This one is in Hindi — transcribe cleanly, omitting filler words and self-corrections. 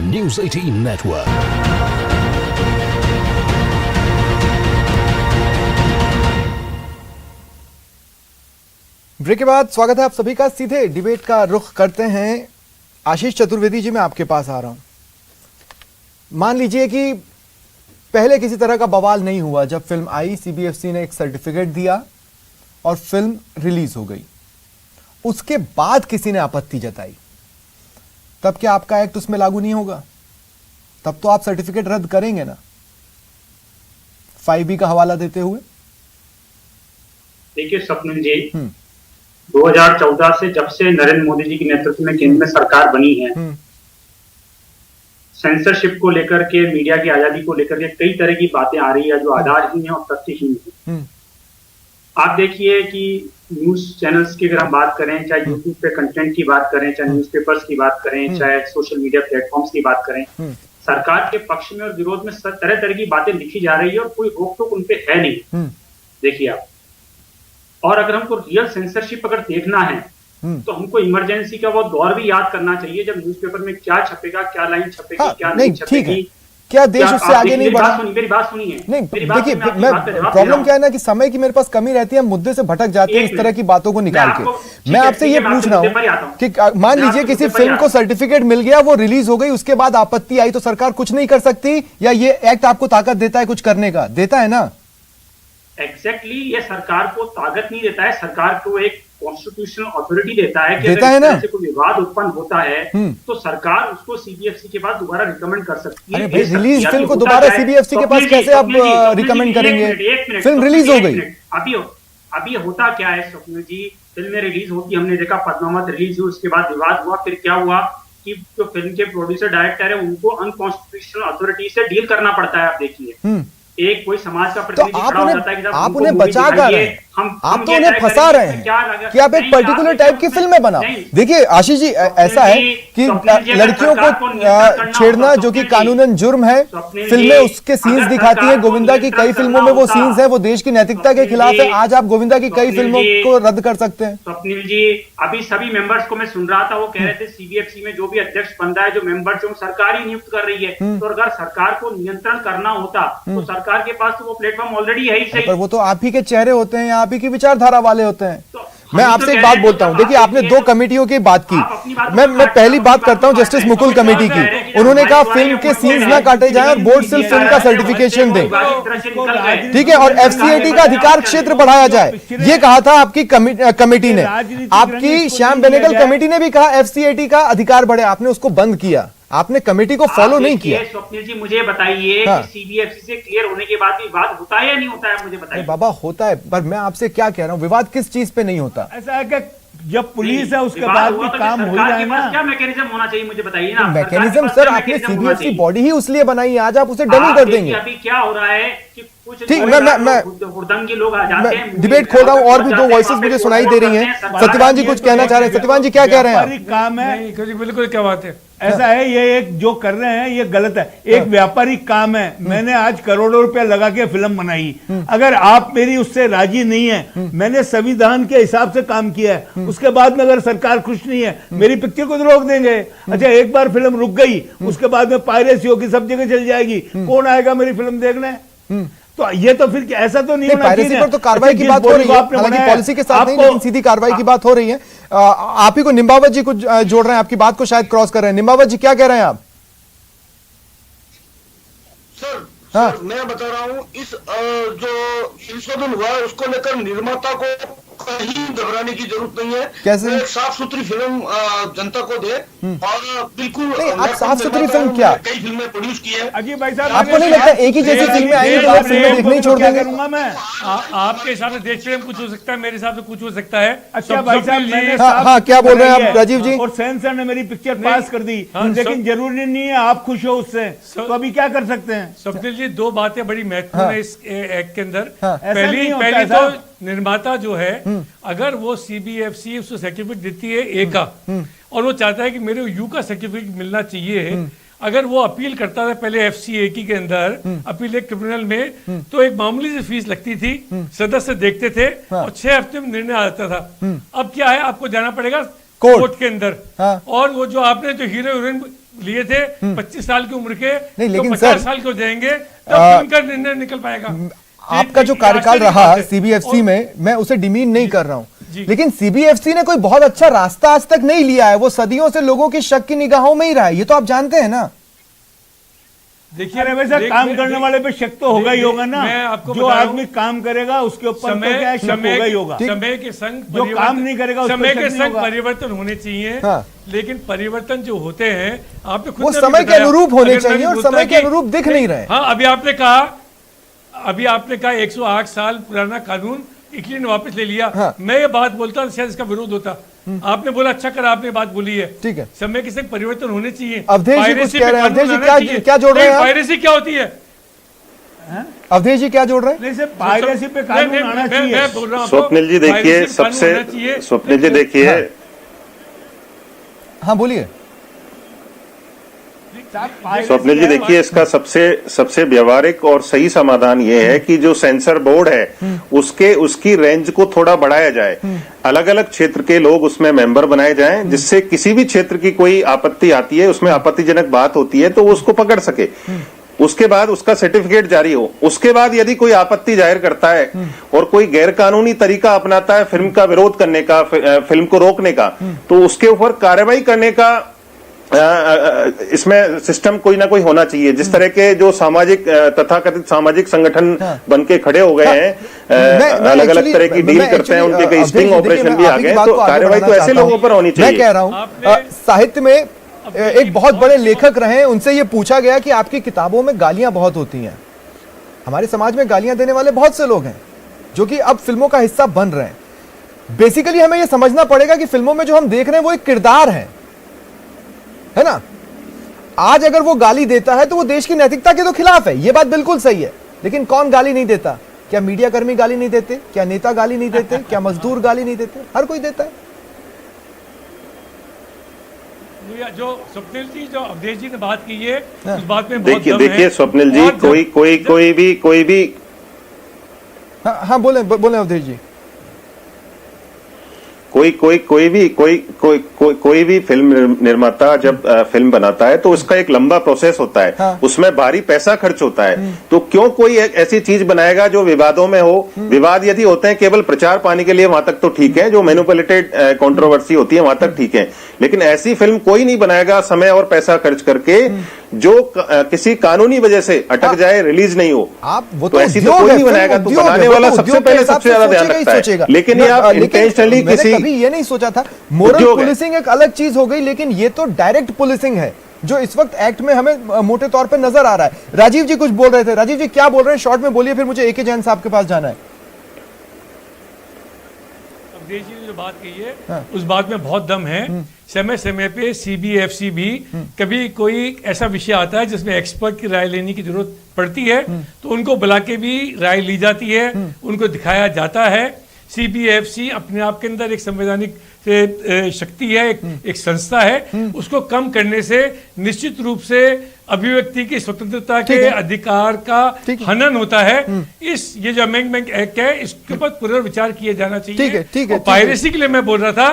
News 18 Network। ब्रेक के बाद स्वागत है आप सभी का। सीधे डिबेट का रुख करते हैं। आशीष चतुर्वेदी जी, मैं आपके पास आ रहा हूं। मान लीजिए कि पहले किसी तरह का बवाल नहीं हुआ, जब फिल्म आई सीबीएफसी ने एक सर्टिफिकेट दिया और फिल्म रिलीज हो गई, उसके बाद किसी ने आपत्ति जताई, तब क्या आपका एक्ट उसमें लागू नहीं होगा? तब तो आप सर्टिफिकेट रद्द करेंगे ना, 5B का हवाला देते हुए। देखिए स्वप्निल जी, 2014 से जब से नरेंद्र मोदी जी के नेतृत्व में केंद्र में सरकार बनी है, सेंसरशिप को लेकर के, मीडिया की आजादी को लेकर के कई तरह की बातें आ रही है जो आधारहीन है और तथ्यहीन है। आप देखिए कि न्यूज चैनल्स की अगर हम बात करें, चाहे यूट्यूब पे कंटेंट की बात करें, चाहे न्यूज़पेपर्स की बात करें, चाहे सोशल मीडिया प्लेटफॉर्म्स की बात करें, सरकार के पक्ष में और विरोध में तरह तरह की बातें लिखी जा रही है और कोई रोक टोक उनपे है नहीं। देखिए आप, और अगर हमको रियल सेंसरशिप अगर देखना है तो हमको इमरजेंसी का वो दौर भी याद करना चाहिए, जब न्यूज़पेपर में क्या छपेगा, क्या लाइन छपेगी, क्या नहीं छपेगी, क्या देश उससे आगे नहीं बढ़ा। मेरी बात सुनिए। नहीं देखिए, मैं प्रॉब्लम क्या है ना कि समय की मेरे पास कमी रहती है, मुद्दे से भटक जाते हैं इस तरह की बातों को निकाल के। मैं आपसे ये पूछ रहा हूँ कि मान लीजिए किसी फिल्म को सर्टिफिकेट मिल गया, वो रिलीज हो गई, उसके बाद आपत्ति आई, तो सरकार कुछ नहीं कर सकती? या ये एक्ट आपको ताकत देता है कुछ करने का? देता है ना। एग्जैक्टली, ये सरकार को ताकत नहीं देता है, सरकार को एक कॉन्स्टिट्यूशनल अथॉरिटी देता है कि देता है ना, से कोई विवाद उत्पन्न होता है तो सरकार उसको सीबीएफसी के पास दोबारा रिकमेंड कर सकती है। भाई, रिलीज फिल्म को दोबारा सीबीएफसी के पास कैसे आप रिकमेंड करेंगे? फिल्म रिलीज हो गई। अभी होता क्या है स्वप्निल जी, फिल्में रिलीज होती, हमने देखा पद्मावत रिलीज हुई, उसके बाद विवाद हुआ, फिर क्या हुआ कि जो फिल्म के प्रोड्यूसर डायरेक्टर है उनको अनकॉन्स्टिट्यूशनल अथॉरिटी से डील करना पड़ता है। आप देखिए, एक कोई समाज का प्रतिनिधि खड़ा हो जाता है कि आप उन्हें बचा कर रहे हैं, आप तो उन्हें फंसा रहे हैं कि आप एक पर्टिकुलर टाइप की फिल्में बनाओ। देखिए आशीष जी, ऐसा है कि लड़कियों को छेड़ना, जो कि कानूनन जुर्म है, फिल्में उसके सीन्स दिखाती हैं। गोविंदा की कई फिल्मों में वो सीन्स है, वो देश की नैतिकता के खिलाफ है। आज आप गोविंदा की कई फिल्मों को रद्द कर सकते हैं। स्वप्निल जी, अभी सभी मेंबर्स को मैं सुन रहा था, वो कह रहे थे सीबीएफसी में जो भी अध्यक्ष बन रहा है, जो मेंबर्स जो सरकार ही नियुक्त कर रही है, तो अगर सरकार को नियंत्रण करना होता तो सरकार के पास तो वो प्लेटफॉर्म ऑलरेडी है ही सही। पर वो तो आप ही के चेहरे होते हैं, आप ही की विचारधारा वाले होते हैं। मैं आपसे एक बात बोलता हूं, देखिए आपने 2 कमिटियों की बात की, मैं पहली बात करता हूं जस्टिस मुकुल कमेटी की। उन्होंने कहा फिल्म के सीन्स ना काटे जाएं और बोर्ड सिर्फ फिल्म का सर्टिफिकेशन दे, ठीक है, और एफसीएटी का अधिकार क्षेत्र बढ़ाया जाए, ये कहा था आपकी कमेटी ने। आपकी श्याम बेनेगल कमेटी ने भी कहा एफसीएटी का अधिकार बढ़े, आपने उसको बंद किया, आपने कमेटी को फॉलो नहीं किया। स्वप्निल जी, मुझे बताइए कि सीबीएफसी से क्लियर होने के बाद भी विवाद होता है या नहीं होता है? मुझे बताइए। बाबा होता है, पर मैं आपसे क्या कह रहा हूं, विवाद किस चीज पे नहीं होता? ऐसा है कि जब पुलिस है उसके बाद भी काम हो जाए ना, क्या मैकेनिज्म होना चाहिए मुझे बताइए ना। मैकेनिज्म सर, आपने सीबीएफसी बॉडी ही उसलिए बनाई है, आज आप उसे डमी कर देंगे। अभी क्या हो रहा है कि कुछ ठीक, मैं हुड़दंगी लोग आ जाते हैं। डिबेट खोल रहा हूं, और भी 2 वॉइसेस मुझे सुनाई दे रही हैं। सत्यवान जी कुछ कहना चाह रहे हैं। सत्यवान जी क्या कह रहे हैं? काम है, बिल्कुल क्या बात है, ऐसा है, ये एक जो कर रहे हैं ये गलत है। एक व्यापारिक काम है, मैंने आज करोड़ों रुपया लगा के फिल्म बनाई, अगर आप मेरी उससे राजी नहीं है, मैंने संविधान के हिसाब से काम किया है, उसके बाद में अगर सरकार खुश नहीं है, मेरी पिक्चर को तो रोक देंगे। अच्छा, एक बार फिल्म रुक गई, उसके बाद में पायरेसी होगी, सब जगह चल जाएगी, कौन आएगा मेरी फिल्म देखने? तो ये तो फिर ऐसा तो नहीं होना चाहिए। पायरेसी पर तो कार्रवाई की बात हो रही है, हालांकि पॉलिसी के साथ नहीं, लेकिन सीधी कार्रवाई की बात हो रही है। आप ही को निम्बावत जी कुछ जोड़ रहे हैं, आपकी बात को शायद क्रॉस कर रहे हैं। निम्बावत जी क्या कह रहे हैं आप? सर, मैं बता रहा हूँ, इस जो संशोधन हुआ है उसको लेकर निर्माता को कहीं घबराने की जरूरत नहीं है। कैसे? एक साफ सुथरी फिल्म जनता को दे, और बिल्कुल आप साफ सुथरी फिल्म क्या, कई फिल्में प्रोड्यूस की है। अजीब भाई साहब, आपको नहीं लगता एक ही जैसी फिल्में आएंगी तो आप फिल्में देखना ही छोड़ देंगे? आपके हिसाब से देश प्रेम कुछ हो सकता है, मेरे हिसाब से कुछ हो सकता है। अच्छा भाई साहब, हाँ, क्या बोल रहे हैं आप राजीव जी? और सेंसर ने मेरी पिक्चर पास कर दी, लेकिन जरूरी नहीं है आप खुश हो उससे, तो अभी क्या कर सकते हैं? स्वप्निल जी, 2 बातें बड़ी महत्वपूर्ण है इस एक्ट के अंदर। पहली तो निर्माता जो है, अगर वो सीबीएफसी उसको सर्टिफिकेट देती है ए का, और वो चाहता है कि मेरे यू का सर्टिफिकेट मिलना चाहिए, अगर वो अपील करता था पहले एफसीएटी के अंदर, अपील ट्रिब्यूनल में, तो एक मामूली सी फीस लगती थी, सदस्य देखते थे और 6 हफ्ते में निर्णय आता था। अब क्या है, आपको जाना पड़ेगा कोर्ट के अंदर, और वो जो आपने जो हीरो हीरोइन लिए थे 25 साल की उम्र के, नहीं, तो लेकिन 50 सर, साल के हो जाएंगे तब फिल्म का निर्णय निकल पाएगा। आपका जो ये कार्यकाल आश्चर्य की रहा बात है। सीबीएफसी में, मैं उसे डिमीन नहीं कर रहा हूं, जी। लेकिन सीबीएफसी ने कोई बहुत अच्छा रास्ता आज तक नहीं लिया है। वो सदियों से लोगों की शक की निगाहों में ही रहा है, ये तो आप जानते हैं ना। देखिए अरे वैसे काम करने वाले पे शक तो होगा ही होगा ना। मैं आपको जो बता रहा हूं, आदमी काम करेगा उसके ऊपर तो क्या है, शक होगा ही होगा। समय के संग जो काम नहीं करेगा उस पर समय शक के नहीं संग होगा। परिवर्तन होने चाहिए। हाँ। लेकिन परिवर्तन जो होते हैं आपने खुद वो ने अभी समय के बताया, अनुरूप होने अगर मैं चाहिए और बोलता समय के कि- अनुरूप दिख नहीं रहे। हाँ, अभी आपने कहा 108 साल पुराना कानून इटली ने वापस ले लिया। हाँ। मैं ये बात बोलता शायद इसका विरोध होता। आपने बोला अच्छा करा, आपने बात बोली है। ठीक है। समय के संग परिवर्तन होने चाहिए। अवधेश जी कुछ पायरेसी कह पे रहे हैं। कानून अवधेश जी आना क्या- चाहिए। क्या जोड़ रहे हैं नहीं, आप? पायरेसी क्या होती है? अवधेश जी क्या जोड़ रहे हैं? नहीं सर, पायरेसी पे कानून आना चाहिए। मैं बोल रहा हूं आपको, स्वप्निल जी देखिए, पायरेसी पे कानून होना चाहिए। स्वप्निल जी देखिए, हाँ बोलिए। स्वप्निल जी देखिए, इसका सबसे व्यवहारिक और सही समाधान ये है कि जो सेंसर बोर्ड है उसकी रेंज को थोड़ा बढ़ाया जाए। अलग अलग क्षेत्र के लोग उसमें मेंबर बनाए जाएं, जिससे किसी भी क्षेत्र की कोई आपत्ति आती है, उसमें आपत्तिजनक बात होती है तो वो उसको पकड़ सके। उसके बाद उसका सर्टिफिकेट जारी हो। उसके बाद यदि कोई आपत्ति जाहिर करता है और कोई गैरकानूनी तरीका अपनाता है फिल्म का विरोध करने का, फिल्म को रोकने का, तो उसके ऊपर कार्रवाई करने का इसमें सिस्टम कोई ना कोई होना चाहिए। जिस तरह के जो सामाजिक तथाकथित सामाजिक संगठन बन के खड़े हो गए हैं, अलग अलग तरह की डील करते हैं, उनके कई स्टिंग ऑपरेशन भी आ गए, तो कार्रवाई तो ऐसे लोगों पर होनी चाहिए। मैं कह रहा हूं, साहित्य में एक बहुत बड़े लेखक रहे हैं, उनसे ये पूछा गया कि आपकी किताबों में गालियां बहुत होती हैं। हमारे समाज में गालियां देने वाले बहुत से लोग हैं जो कि अब फिल्मों का हिस्सा बन रहे हैं। बेसिकली हमें यह समझना पड़ेगा कि फिल्मों में जो हम देख रहे हैं वो एक किरदार है ना। आज अगर वो गाली देता है तो वो देश की नैतिकता के तो खिलाफ है, ये बात बिल्कुल सही है। लेकिन कौन गाली नहीं देता? क्या मीडिया कर्मी गाली नहीं देते? क्या नेता गाली नहीं देते? क्या मजदूर गाली नहीं देते? हर कोई देता है। जो स्वप्निल जी, जो अवधेश जी ने बात की है, उस बात में बहुत देखिए स्वप्निल जी, कोई भी हाँ बोले अवधेश जी। कोई भी फिल्म निर्माता जब फिल्म बनाता है तो उसका एक लंबा प्रोसेस होता है। हाँ। उसमें भारी पैसा खर्च होता है। तो क्यों कोई ऐसी चीज बनाएगा जो विवादों में हो? विवाद यदि होते हैं केवल प्रचार पाने के लिए, वहां तक तो ठीक है। जो मैनिपुलेटेड कंट्रोवर्सी होती है वहां तक ठीक है, लेकिन ऐसी फिल्म कोई नहीं बनाएगा समय और पैसा खर्च करके जो किसी कानूनी वजह से अटक जाए, रिलीज नहीं हो। आप वो तो ऐसी तो कोई नहीं बनाएगा। तो बनाने वाला सबसे पहले सबसे ज्यादा ध्यान रखता है। लेकिन ये आप इंटेंशनली किसी कभी ये नहीं सोचा था। मोरल पुलिसिंग एक अलग चीज हो गई, लेकिन ये तो डायरेक्ट पुलिसिंग है जो इस वक्त एक्ट में हमें मोटे तौर पे नजर आ रहा है। राजीव जी कुछ बोल रहे थे। राजीव जी क्या बोल रहे हैं? शॉर्ट में बोलिए, फिर मुझे ए के जैन साहब के पास जाना है। अवधेश जी ने जो बात कही है, हाँ। उस बात में बहुत दम है। समय समय पे सीबीएफसी भी कभी कोई ऐसा विषय आता है जिसमें एक्सपर्ट की राय लेने की जरूरत पड़ती है, तो उनको बुला के भी राय ली जाती है, उनको दिखाया जाता है। सीबीएफसी अपने आप के अंदर एक संवैधानिक शक्ति है, एक संस्था है। उसको कम करने से निश्चित रूप से अभिव्यक्ति की स्वतंत्रता के अधिकार का हनन होता है। ये जो अमेंडमेंट एक्ट है, इसके ऊपर पुनर्विचार किया जाना चाहिए। ठीक है। पायरेसी के लिए मैं बोल रहा था।